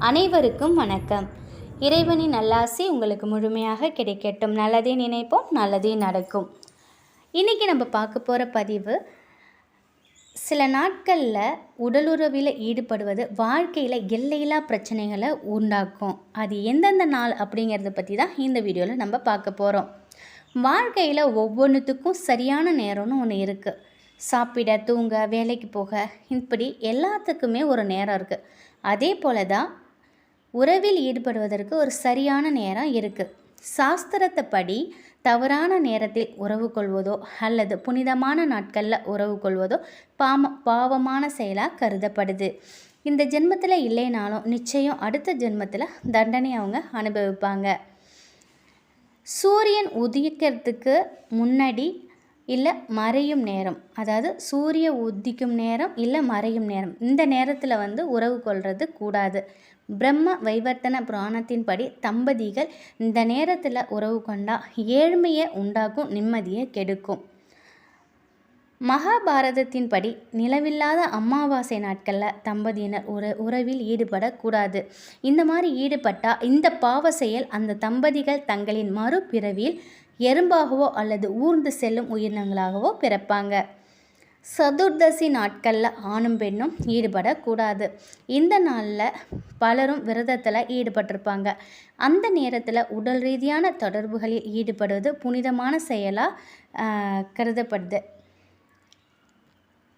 அனைவருக்கும் வணக்கம். இறைவனின் நல்லாசி உங்களுக்கு முழுமையாக கிடைக்கட்டும். நல்லதே நினைப்போம், நல்லதே நடக்கும். இன்றைக்கி நம்ம பார்க்க போகிற பதிவு, சில நாட்களில் உடலுறவில் ஈடுபடுவது வாழ்க்கையில் எல்லையில்லா பிரச்சனைகளை உண்டாக்கும். அது எந்தெந்த நாள் அப்படிங்கிறத பற்றி தான் இந்த வீடியோவில் நம்ம பார்க்க போகிறோம். வாழ்க்கையில் ஒவ்வொன்றுத்துக்கும் சரியான நேரம்னு ஒன்று இருக்குது. சாப்பிட, தூங்க, வேலைக்கு போக, இப்படி எல்லாத்துக்குமே ஒரு நேரம் இருக்குது. அதே போல தான் உறவில் ஈடுபடுவதற்கு ஒரு சரியான நேரம் இருக்குது. சாஸ்திரத்தைப்படி தவறான நேரத்தில் உறவு கொள்வதோ அல்லது புனிதமான நாட்களில் உறவு கொள்வதோ பாவமான செயலாக கருதப்படுது. இந்த ஜென்மத்தில் இல்லைனாலும் நிச்சயம் அடுத்த ஜென்மத்தில் தண்டனை அவங்க அனுபவிப்பாங்க. சூரியன் உதிக்கிறதுக்கு முன்னாடி இல்லை மறையும் நேரம், அதாவது சூரிய உதிக்கும் நேரம் இல்லை மறையும் நேரம், இந்த நேரத்தில் உறவு கொள்வது கூடாது. பிரம்ம வைவர்த்தன புராணத்தின்படி தம்பதிகள் இந்த நேரத்தில் உறவு கொண்டால் ஏழ்மையை உண்டாக்கும், நிம்மதியை கெடுக்கும். மகாபாரதத்தின்படி நிலவில்லாத அமாவாசை நாட்களில் தம்பதியினர் உறவில் ஈடுபடக்கூடாது. இந்த மாதிரி ஈடுபட்டால் இந்த பாவ செயல் அந்த தம்பதிகள் தங்களின் மறுபிறவியில் எறும்பாகவோ அல்லது ஊர்ந்து செல்லும் உயிரினங்களாகவோ பிறப்பாங்க. சதுர்தசி நாட்களில் ஆணும் பெண்ணும் ஈடுபடக்கூடாது. இந்த நாளில் பலரும் விரதத்தில் ஈடுபட்டிருப்பாங்க. அந்த நேரத்தில் உடல் ரீதியான தொடர்புகளில் ஈடுபடுவது புனிதமான செயலாக கருதப்படுது.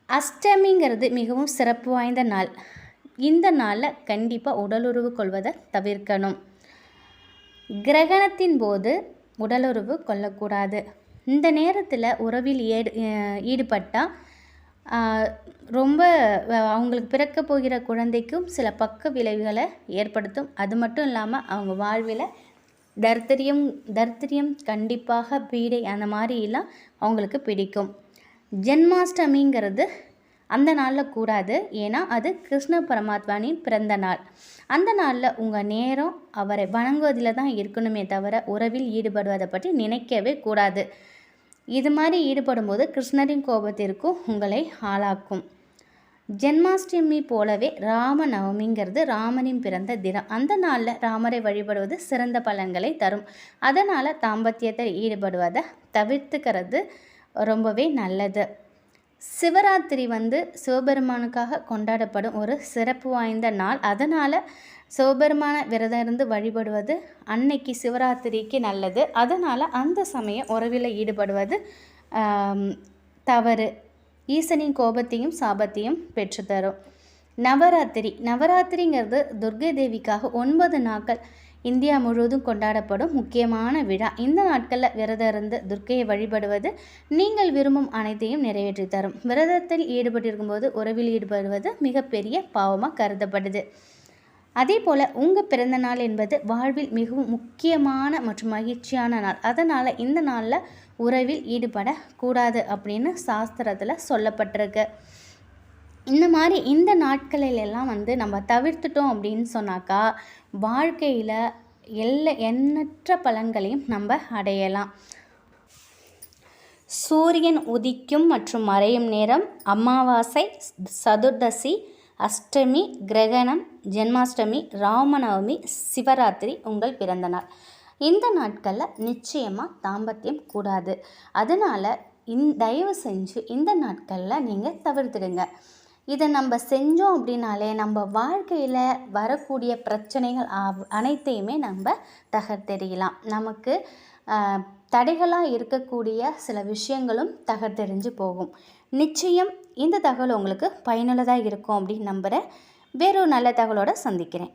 அஷ்டமிங்கிறது மிகவும் சிறப்பு வாய்ந்த நாள். இந்த நாளில் கண்டிப்பாக உடலுறவு கொள்வதை தவிர்க்கணும். கிரகணத்தின் போது உடலுறவு கொள்ளக்கூடாது. இந்த நேரத்தில் உறவில் ஈடுபட்டால் ரொம்ப அவங்களுக்கு பிறக்க போகிற குழந்தைக்கும் சில பக்க விளைவுகளை ஏற்படுத்தும். அது மட்டும் இல்லாமல் அவங்க வாழ்வில் தரித்திரியம் கண்டிப்பாக பீடை அந்த மாதிரிலாம் அவங்களுக்கு பிடிக்கும். ஜென்மாஷ்டமிங்கிறது அந்த நாளில் கூடாது. ஏன்னா அது கிருஷ்ண பரமாத்மாவின் பிறந்த நாள். அந்த நாளில் உங்கள் நேரம் அவரை வணங்குவதில் தான் இருக்கணுமே தவிர உறவில் ஈடுபடுவதை பற்றி நினைக்கவே கூடாது. இது மாதிரி ஈடுபடும்போது கிருஷ்ணரின் கோபத்திற்கும் உங்களை ஆளாக்கும். ஜென்மாஷ்டமி போலவே ராமநவமிங்கிறது ராமனின் பிறந்த தினம். அந்த நாளில் ராமரை வழிபடுவது சிறந்த பலன்களை தரும். அதனால் தாம்பத்தியத்தில் ஈடுபடுவதை தவிர்த்துக்கிறது ரொம்பவே நல்லது. சிவராத்திரி சிவபெருமானுக்காக கொண்டாடப்படும் ஒரு சிறப்பு வாய்ந்த நாள். அதனால் சிவபெருமான விரதம் இருந்து வழிபடுவது அன்னைக்கு சிவராத்திரிக்கு நல்லது. அதனால் அந்த சமயம் உறவில் ஈடுபடுவது தவறு. ஈசனின் கோபத்தையும் சாபத்தையும் பெற்றுத்தரும். நவராத்திரிங்கிறது துர்க்கை தேவிக்காக 9 நாட்கள் இந்தியா முழுவதும் கொண்டாடப்படும் முக்கியமான விழா. இந்த நாட்களில் விரதம் இருந்து துர்க்கையை வழிபடுவது நீங்கள் விரும்பும் அனைத்தையும் நிறைவேற்றி தரும். விரதத்தில் ஈடுபட்டிருக்கும்போது உறவில் ஈடுபடுவது மிகப்பெரிய பாவமாக கருதப்படுது. அதே போல் உங்கள் பிறந்த நாள் என்பது வாழ்வில் மிகவும் முக்கியமான மற்றும் மகிழ்ச்சியான நாள். அதனால் இந்த நாளில் உறவில் ஈடுபடக்கூடாது அப்படின்னு சாஸ்திரத்தில் சொல்லப்பட்டிருக்கு. இந்த மாதிரி இந்த நாட்களிலெல்லாம் நம்ம தவிர்த்துட்டோம் அப்படின்னு சொன்னாக்கா வாழ்க்கையில் எண்ணற்ற பலன்களையும் நம்ம அடையலாம். சூரியன் உதிக்கும் மற்றும் மறையும் நேரம், அமாவாசை, சதுர்தசி, அஷ்டமி, கிரகணம், ஜென்மாஷ்டமி, ராமநவமி, சிவராத்திரி உங்கள் பிறந்த நாள். இந்த நாட்களில் நிச்சயமாக தாம்பத்தியம் கூடாது. அதனால் தயவு செஞ்சு இந்த நாட்களில் நீங்கள் தவிர்த்துடுங்க. இதை நம்ம செஞ்சோம் அப்படின்னாலே நம்ம வாழ்க்கையில் வரக்கூடிய பிரச்சனைகள் அனைத்தையுமே நம்ம தகர்த்தெறியலாம். நமக்கு தடைகளாக இருக்கக்கூடிய சில விஷயங்களும் தகர்த்தெறிஞ்சு போகும். நிச்சயம் இந்த தகவல் உங்களுக்கு பயனுள்ளதாக இருக்கும் அப்படின்னு நம்புகிறேன். வேறொரு நல்ல தகவலோடு சந்திக்கிறேன்.